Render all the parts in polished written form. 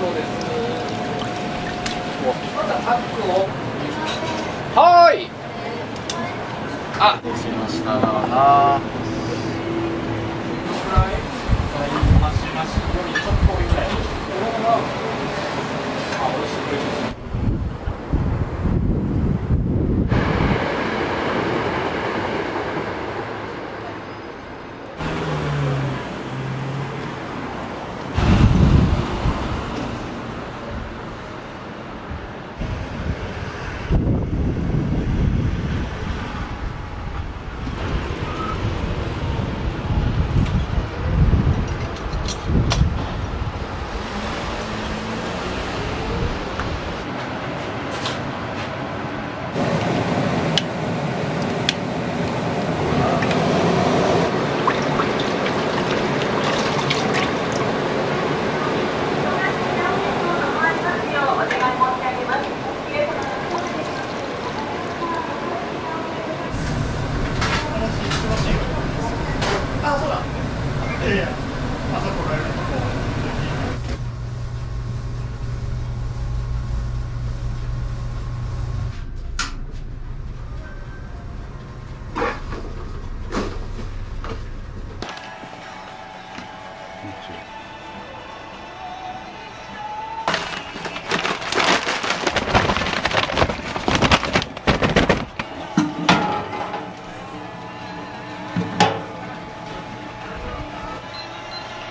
そうです。またタックを。はーい。あ、どうしましたな。マシマシよりちょっと多いぐらい。あ、美味しい。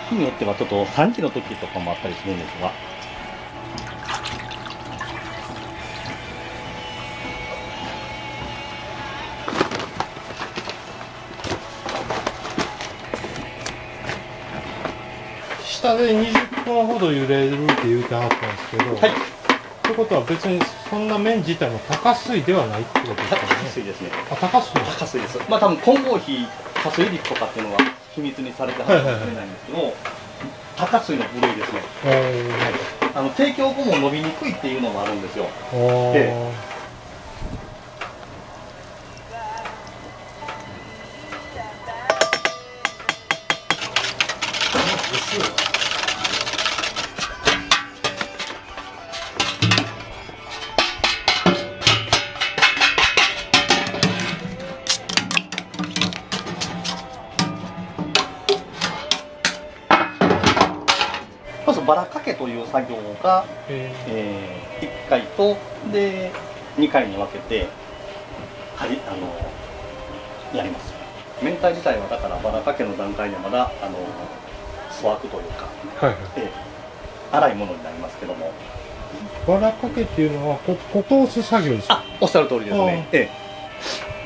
日によってはちょっと3時の時とかもあったりするんですが。下で20分ほど揺れるって言うてはったんですけど、はい。ってことは別にそんな麺自体も高水ではないってことですかね。高水ですね。あ、高水。高水です。まあ多分混合比、加水率とかっていうのは秘密にされてはるかもしれないんですけど、高水の部類ですね。はい。提供後も伸びにくいっていうのもあるんですよ。まずバラかけという作業が、1回とで2回に分けて、はい、やります。明太自体はだからバラかけの段階ではまだ粗悪というか、はい、粗いものになりますけども。バラかけっていうのはここを押す作業ですか？あ、おっしゃる通りですね。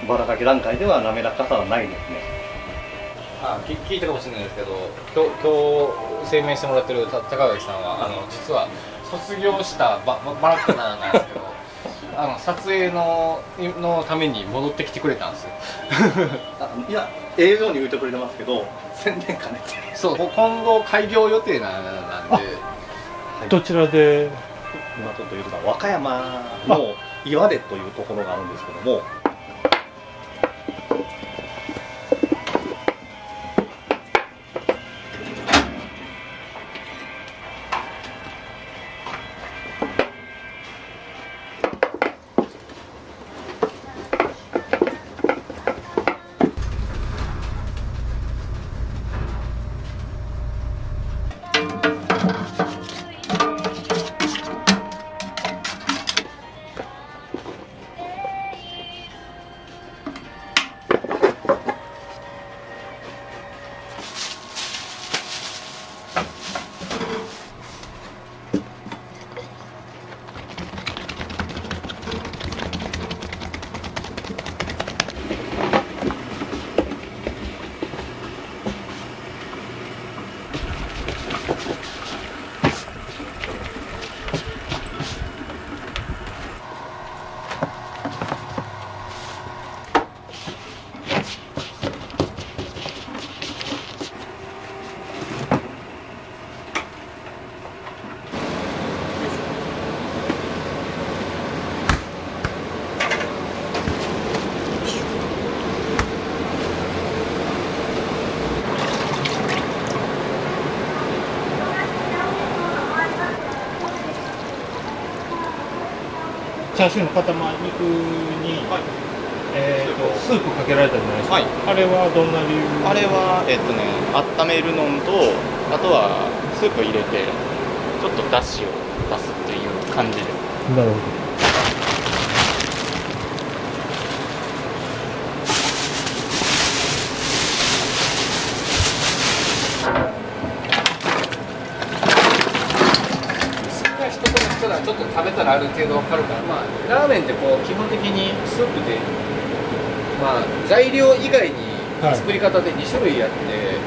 バラかけ段階では滑らかさはないですね。聞いたかもしれないですけど、今日声明してもらってる高垣さんは実は卒業したバラックなんですけど撮影のために戻ってきてくれたんですよ。いや、映像に言ってくれてますけど宣伝兼ねて、そう、今後開業予定なんで、どちらで？今ちょっと言うと和歌山の岩出というところがあるんですけども、チャーシューの塊肉に、スープかけられたじゃないですか、はい、あれはどんな理由？あれは温めるのと、あとはスープ入れてちょっとだしを出すっていう感じです。なるほど。ちょっと食べたらある程度わかるから、まあ、ラーメンってこう基本的にスープで、まあ、材料以外に作り方で2種類あって、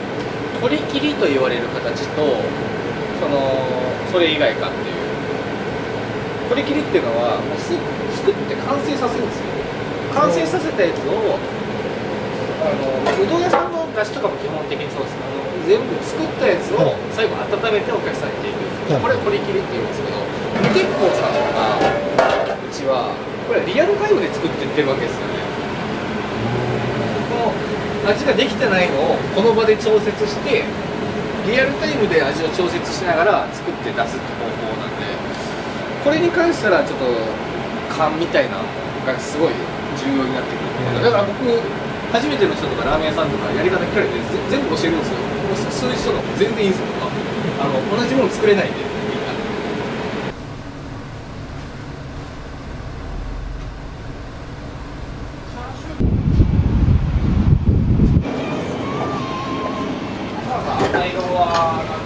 取り切りと言われる形とそれ以外かっていう。取り切りっていうのはもうスープ作って完成させるんですよ。完成させたやつをうどん屋さんの出汁とかも基本的にそうです。全部作ったやつを最後温めてお客さんに提供する、これ取り切りっていうんですけど、結構さんとかうちはこれリアルタイムで作っていってるわけですよね。この味ができてないのをこの場で調節してリアルタイムで味を調節しながら作って出すって方法なんで、これに関してはちょっと勘みたいなのがすごい重要になってくる。だから僕初めての人とかラーメン屋さんとかやり方聞かれて全部教えるんですよ。そういう人の全然いいんですよ。同じもの作れないんでみんな。赤色は何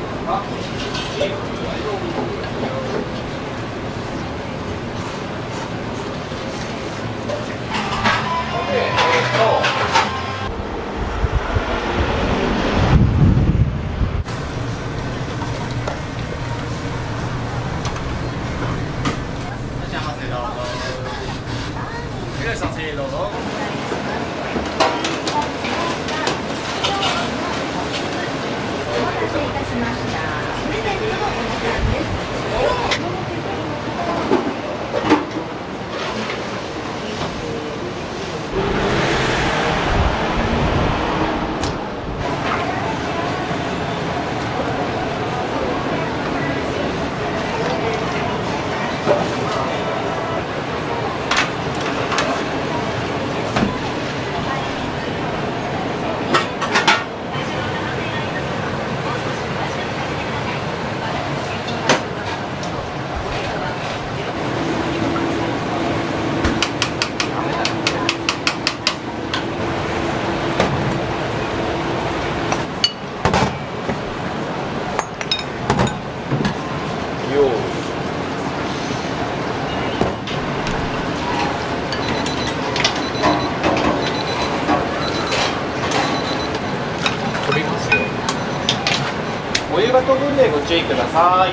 お湯が飛ぶんでご注意ください。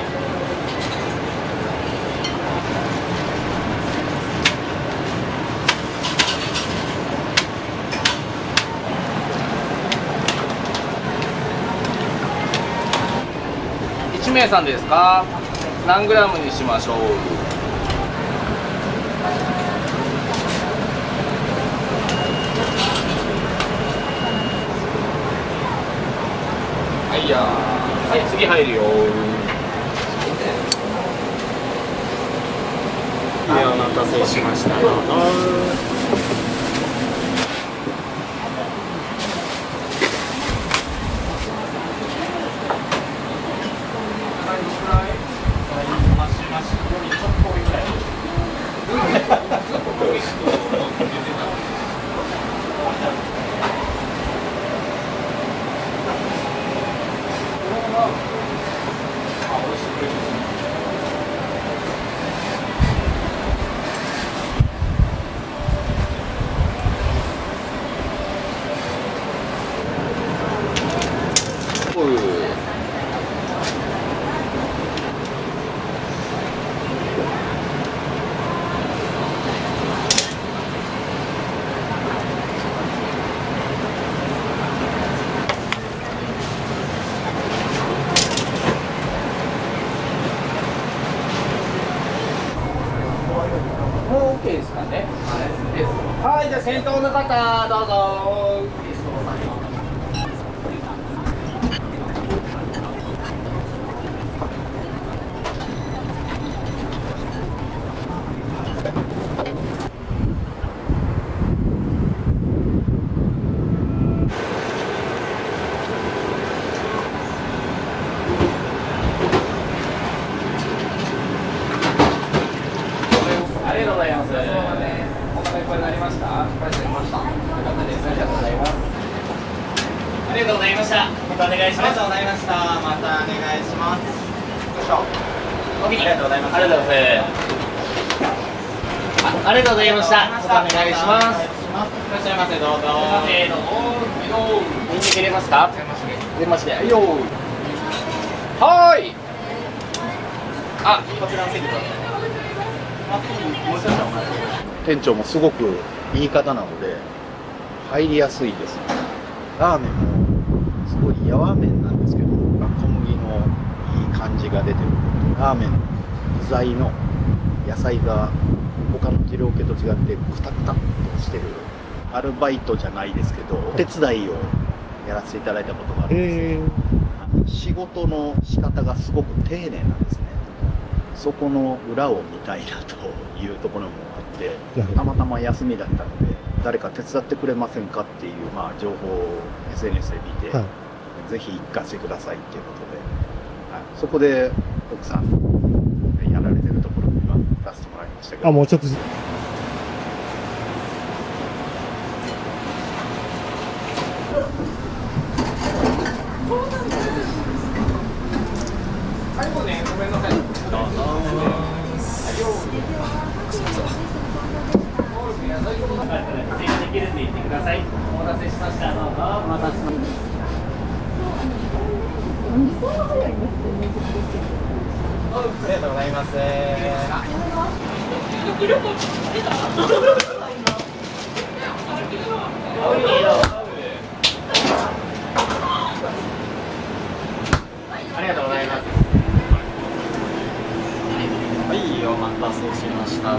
1名さんですか？何グラムにしましょう？はいやー。はい、次入るよ。はい、お待たせしました。どうぞ。もう OK ですかね。はい、じゃあ先頭の方どうぞ。たお願いします。ありがとうございました。またお願いします。よいしょ。ありがとうございます。ありがとうございます。ありがとうございました。またお願いします。いらっしゃいませ、どうぞ。せーの、ニンニク入れますか？入れまして。よーい。はーい。あ、こちらの席どうぞ。店長もすごくいい方なので入りやすいです。ラーメンもすごいやわ麺なんですけど、小麦のいい感じが出てる。ラーメンの具材の野菜が他の二郎系と違ってクタクタっとしてる。アルバイトじゃないですけどお手伝いをやらせていただいたことがあるんです。仕事の仕方がすごく丁寧なんですね。そこの裏を見たいなというところもあって、たまたま休みだったので誰か手伝ってくれませんかっていう、情報を SNS で見て、ぜひ行かせてくださいっていうことで、そこで奥さんやられてるところを見させてもらいましたけど。もうちょっと最後ね、ごめんなさい。どうぞ。できるって言ってください。お待たせしました。どうぞ。お待たせしました。ありがとうございます。ありがとうございます。はい、お待たせしました。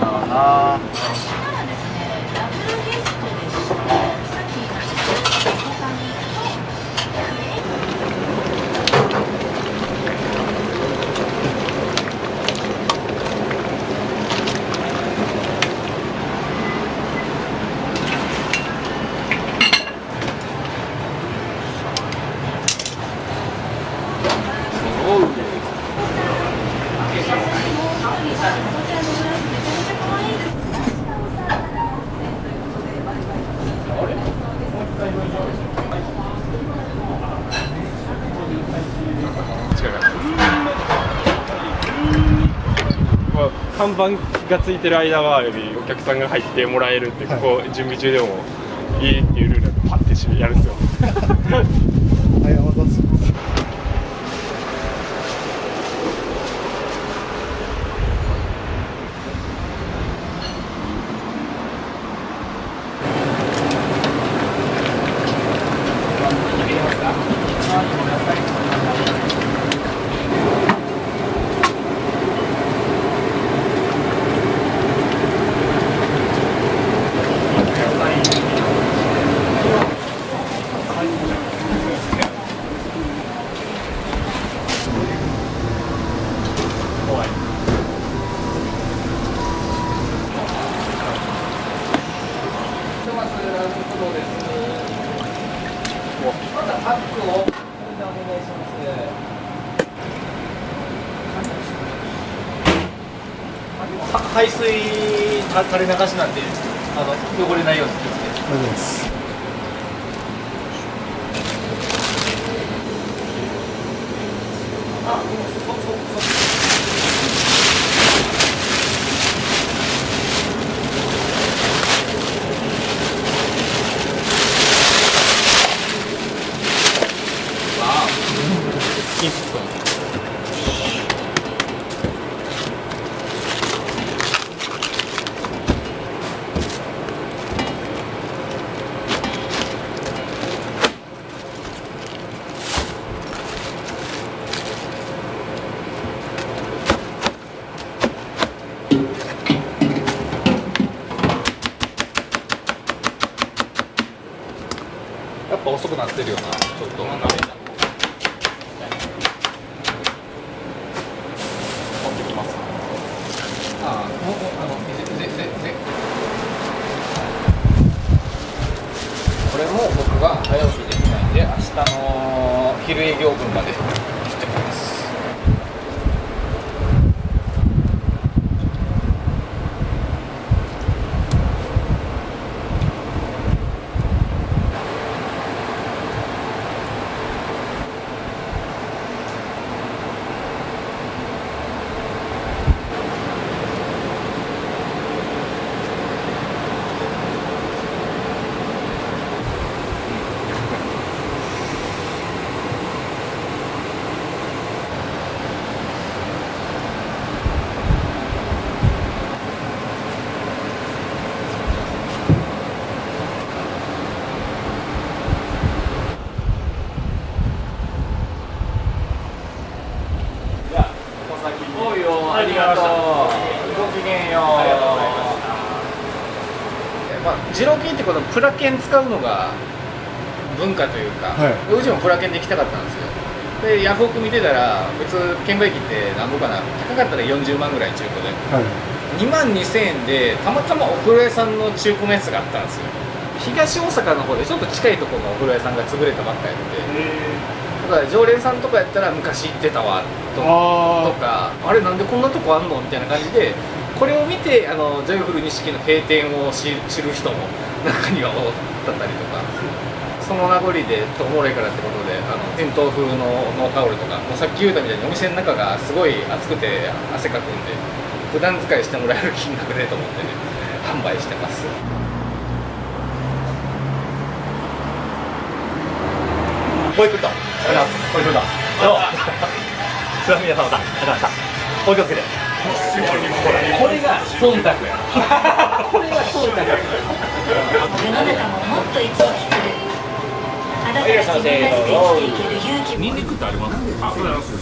看板がついてる間はお客さんが入ってもらえるって、ここ準備中でもいいっていうルールでパッてやるんですよ。はい、お待たせします。排水垂れ流しなんで汚れないように気をつけて。ありがとうございます。やっぱ遅くなってるよな、ちょっと。持ってきます。これも僕が早起きできないんで、明日の昼営業分まで切ってきます。ありがとう。ごきげんよう。まあ、二郎系ってこのプラ券使うのが文化というか、はいうちもプラ券で行きたかったんですよ。でヤフオク見てたら別券売機って何ぼかな、高かったら40万ぐらい中古で、はい2万2000円でたまたまお風呂屋さんの中古のやつがあったんですよ。東大阪の方でちょっと近いところのお風呂屋さんが潰れたばっかりで、だから常連さんとかやったら昔行ってたわとか、あれなんでこんなとこあんのみたいな感じで、これを見てジョイフル錦の閉店を知る人も中にはおったりとか、その名残でおもろいからってことで店頭風のノータオルとか、もうさっき言ったみたいにお店の中がすごい暑くて汗かくんで普段使いしてもらえる金額でと思ってね販売してます。もう一個いった。もう一個いった。どう。すみません、皆様だ。ありがとうございました。お気をつけて。これが忖度や。これが忖度や。世の中ももっと生き生きする。あなたが自分らしく生きていける勇気を。ニンニクってあります？あ、そうです。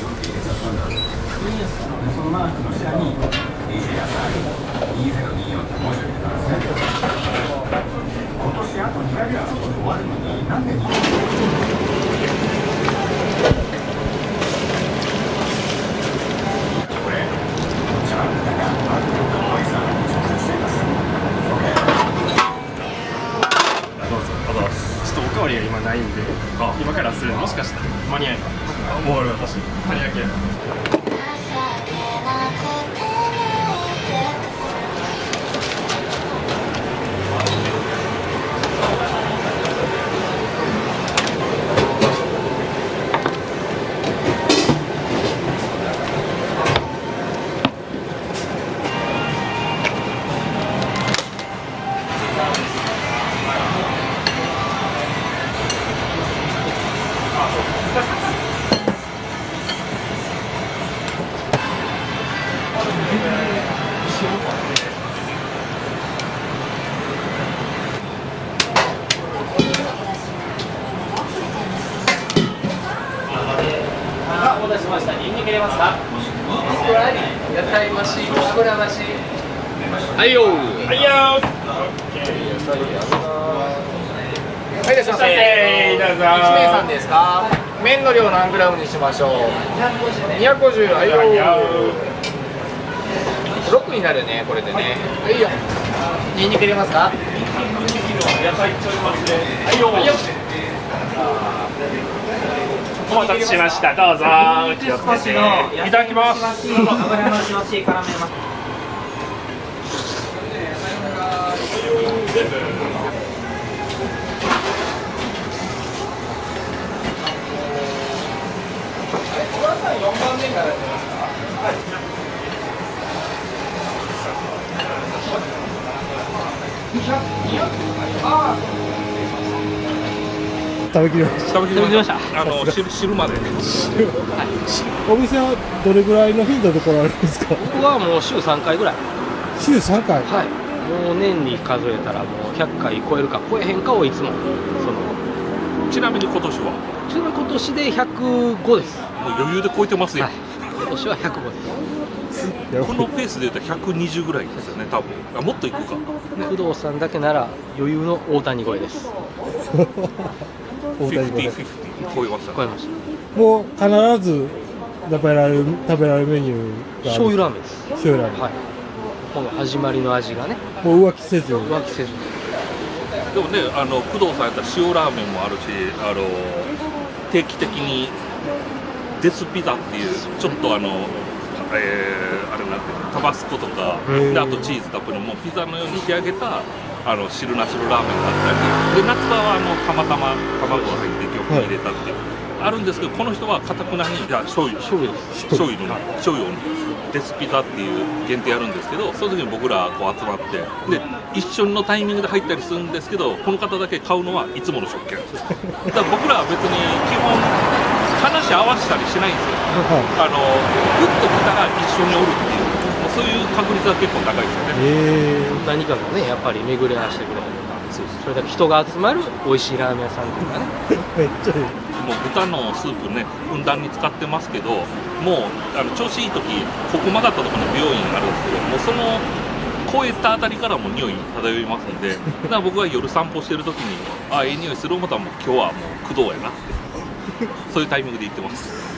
そのマークの下に DJ やさい2024って文字を入れたんですね。今年あと2ヶ月終わるのに何でおかわりが今ないんで、今からするのもしかしたら間に合えば。もう私、カニ焼きや。お待たせしました。ニンニク入れますか？野菜増し、油増し。はいよー。はいよー。はい、いらっしゃいませ。どうぞ。1名さんですか？麺の量何グラムにしましょう？250。はいよー。6になるね、これでね。はいよ。ニンニク入れますか？はいよー。はいよ。お待たせしました。どうぞ。気をつけて。いただきます。食べきりました。食べきりました。汁まで。お店はどれぐらいの頻度で来られるんですか？僕はもう週3回ぐらい。週3回。はい。もう年に数えたらもう100回超えるか超えへんかをいつもちなみに今年は？ちなみに今年で105です。もう余裕で超えてますよ。はい、今年は105です。このペースでいうと120ぐらいですよね、多分。あ、もっといくか。工藤さんだけなら余裕の大谷超えです。大谷超え。超えました。超えました。もう必ず食べられるメニューが醤油ラーメンです。醤油ラーメン。はい。この始まりの味がね。もう浮気せず。浮気せず。でもね、工藤さんやったら塩ラーメンもあるし、定期的にデスピザっていうちょっとあれなんていうの、タバスコとかで、あとチーズたっぷりもうピザのように仕上げた汁なしのラーメンがあったりで、夏場はたまたま卵が入って玉に入れたっていう、あるんですけど、この人はかたくなに醤油をデスピザっていう限定やるんですけど、その時に僕らこう集まってで一緒のタイミングで入ったりするんですけど、この方だけ買うのはいつもの食券です。だから僕らは別に基本話合わせたりしないんですよ。グッと来たら一緒におるっていう、もうそういう確率は結構高いですよね。何かがね、やっぱり巡り合わせてくれたりとか、それだけ人が集まる美味しいラーメン屋さんとかね。めっちゃいい。も豚のスープねふんだんに使ってますけど、もう調子いい時ここ曲がったところに美容院あるんですけど、もうその越えたあたりからもう匂い漂いますんで、だから僕が夜散歩してる時にいい匂いする思ったらもう今日はもう工藤やなってそういうタイミングで言ってます。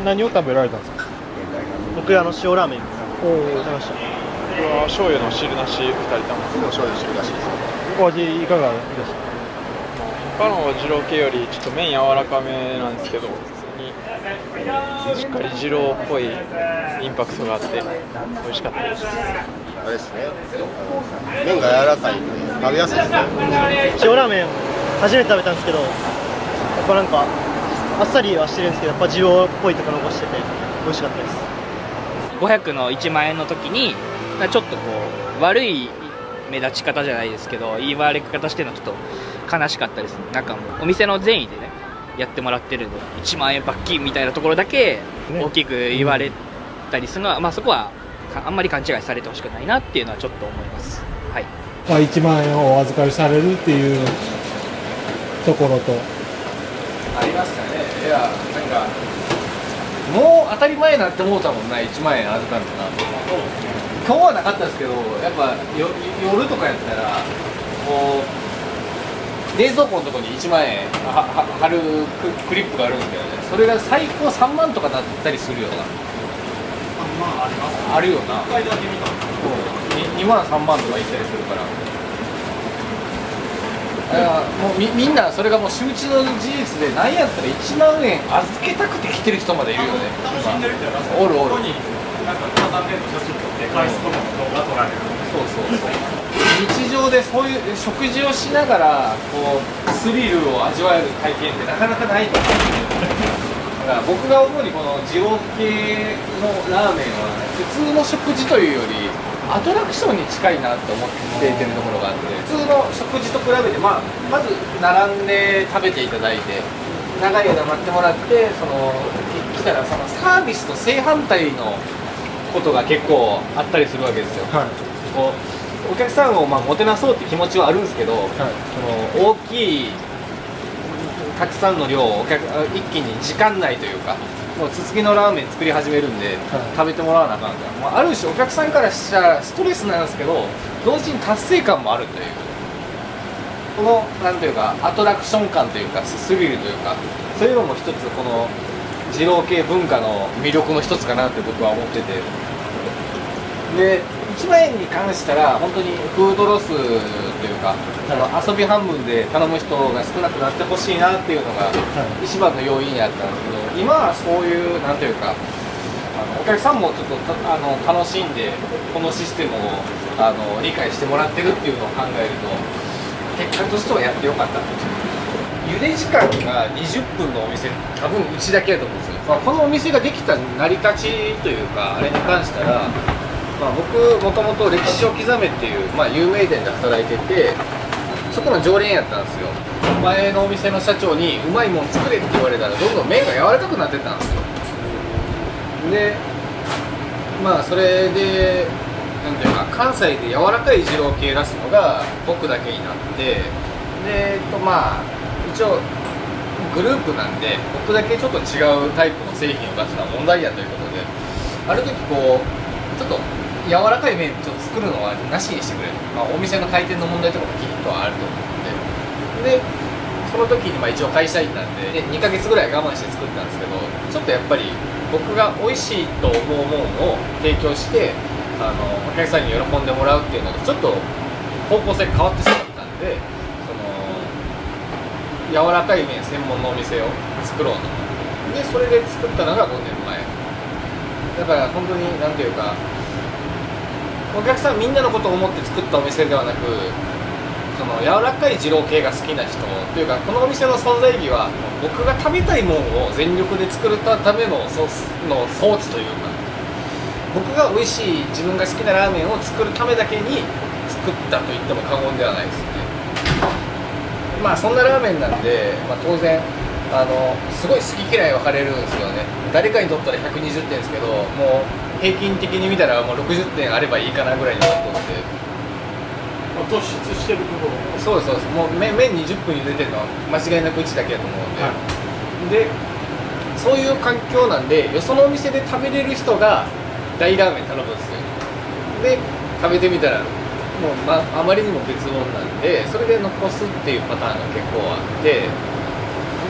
何を食べられたんですか？僕塩ラーメン食べました。僕は醤油の汁なし2人とも。醤油汁なしです。お味いかがでした？他の二郎系よりちょっと麺柔らかめなんですけど、普通にしっかり二郎っぽいインパクトがあって美味しかったです。あれですね、麺が柔らかいんで食べやすいですね。塩ラーメン初めて食べたんですけど、やっぱなんかあっさりはしてるんですけど、やっぱ二郎っぽいとこ残してて美味しかったです。500の1万円の時にちょっとこう悪い目立ち方じゃないですけど、言い悪い方してるのちょっと悲しかったですね。なんかもうお店の善意でねやってもらってるんで、1万円罰金みたいなところだけ大きく言われたりするのは、まあそこはあんまり勘違いされてほしくないなっていうのはちょっと思います。はい。1万円をお預かりされるっていうところとありましたね。いや、なんかもう当たり前になって思うたもんな、1万円預かるのな。今日はなかったですけど、やっぱ夜とかやったらこう冷蔵庫のところに1万円貼るクリップがあるんだよね。それが最高3万とかなったりするような。あるよな。2万3万とかいったりするから。もうみんなそれがもう周知の事実で、何やったら1万円預けたくて来てる人までいるよね。おるおる。そうそうそう。日常でそういう食事をしながらこうスリルを味わえる体験ってなかなかないと思うんですよ。だから僕が思うにこの二郎系のラーメンは普通の食事というよりアトラクションに近いなと思っていてるところがあって、普通の食事と比べて、まず並んで食べていただいて長い間待ってもらって、来たらそのサービスと正反対のことが結構あったりするわけですよ。はい、こうお客さんをもてなそうって気持ちはあるんですけど、はい、その大きいたくさんの量を一気に時間内というか、もうつつきのラーメン作り始めるんで、はい、食べてもらわなあかんから、ある種お客さんからしたらストレスなんですけど、同時に達成感もあるという、このなんというかアトラクション感というかスリルというか、そういうのも一つこの二郎系文化の魅力の一つかなって僕は思ってて、で1万円に関したら本当にフードロスというか、遊び半分で頼む人が少なくなってほしいなっていうのが一番の要因やったんですけど、今はそういうなんというかお客さんもちょっと楽しんでこのシステムを理解してもらってるっていうのを考えると、結果としてはやってよかった。茹で時間が20分のお店、多分うちだけだと思うんですよ。このお店ができた成り立ちというか、あれに関したら、僕もともと歴史を刻めっていう、有名店で働いてて、そこの常連やったんですよ。前のお店の社長にうまいもん作れって言われたら、どんどん麺が柔らかくなってったんですよ。でそれでなんていうか、関西で柔らかい二郎系出すのが僕だけになって、で一応グループなんで僕だけちょっと違うタイプの製品を出すのは問題やということで、ある時こうちょっと柔らかい麺ちょっと作るのはなしにしてくれる、お店の回転の問題とかもきっとはあると思うので、その時に一応会社員なんで、2ヶ月ぐらい我慢して作ったんですけど、ちょっとやっぱり僕が美味しいと思うものを提供してお客さんに喜んでもらうっていうのとちょっと方向性が変わってしまったんで、柔らかい麺専門のお店を作ろうと。でそれで作ったのが5年前だから、本当になんていうか、お客さんみんなのことを思って作ったお店ではなく、その柔らかい二郎系が好きな人というか、このお店の存在意義は僕が食べたいものを全力で作るための装置というか、僕が美味しい自分が好きなラーメンを作るためだけに作ったと言っても過言ではないですね。そんなラーメンなんで、当然すごい好き嫌い分かれるんですよね。誰かにとったら120点ですけど、もう平均的に見たらもう60点あればいいかなぐらいになってて、突出してるところ。そうですそうです。もう麺20分茹でてるのは間違いなくうちだけだと思うんで、でそういう環境なんで、よそのお店で食べれる人が大ラーメン頼むんですよ。で食べてみたらもう、あまりにも別物なんで、それで残すっていうパターンが結構あって、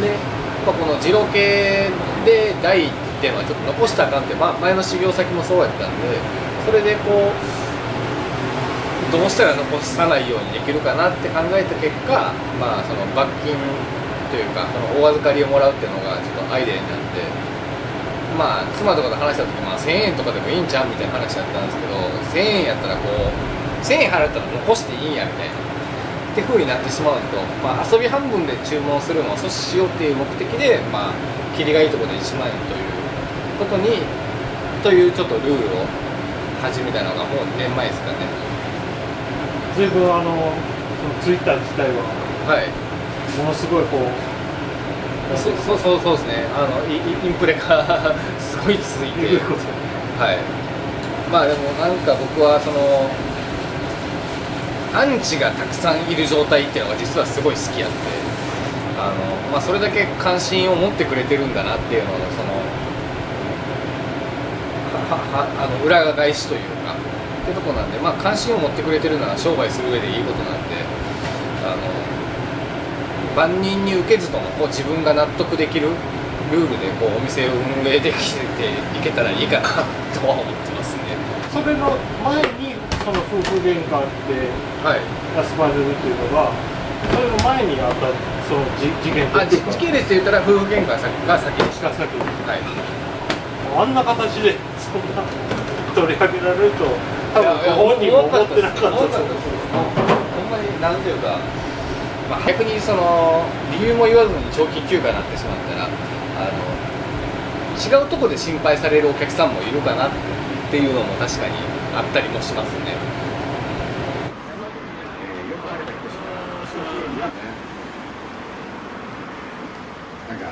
でこの二郎系で大っていうのはちょっと残したらあかんって、前の修行先もそうやったんで、それでこうどうしたら残さないようにできるかなって考えた結果、その罰金というかこのお預かりをもらうっていうのがちょっとアイデアになって、妻とかと話した時1000円とかでもいいんちゃうみたいな話だったんですけど、1000円やったら1000円払ったら残していいんやみたいなって風になってしまうと、遊び半分で注文するのを阻止しようっていう目的で、切りがいいところで1万円ということにというちょっとルールを始めたのがもう2年前ですかね。随分そのツイッター自体は、ものすごいそうですね、インプレがすごい続いて、でもなんか僕はそのアンチがたくさんいる状態っていうのが実はすごい好きやって、それだけ関心を持ってくれてるんだなっていうののその裏返しというかってとこなんで、関心を持ってくれてるのは商売する上でいいことなんで、万人に受けずとも自分が納得できるルールでお店を運営できていけたらいいかなとは思ってますね。それの前にその夫婦喧嘩って休まれるっていうのが、それの前にあったその事件と時系列で言ったら夫婦喧嘩が先でした。あんな形でそんな取り上げられると多分ご本人も思ってなかったと思うんです。ほんまに何ていうか、逆にその理由も言わずに長期休暇になってしまったら違うところで心配されるお客さんもいるかなっていうのも確かにあったりもしますね。なんか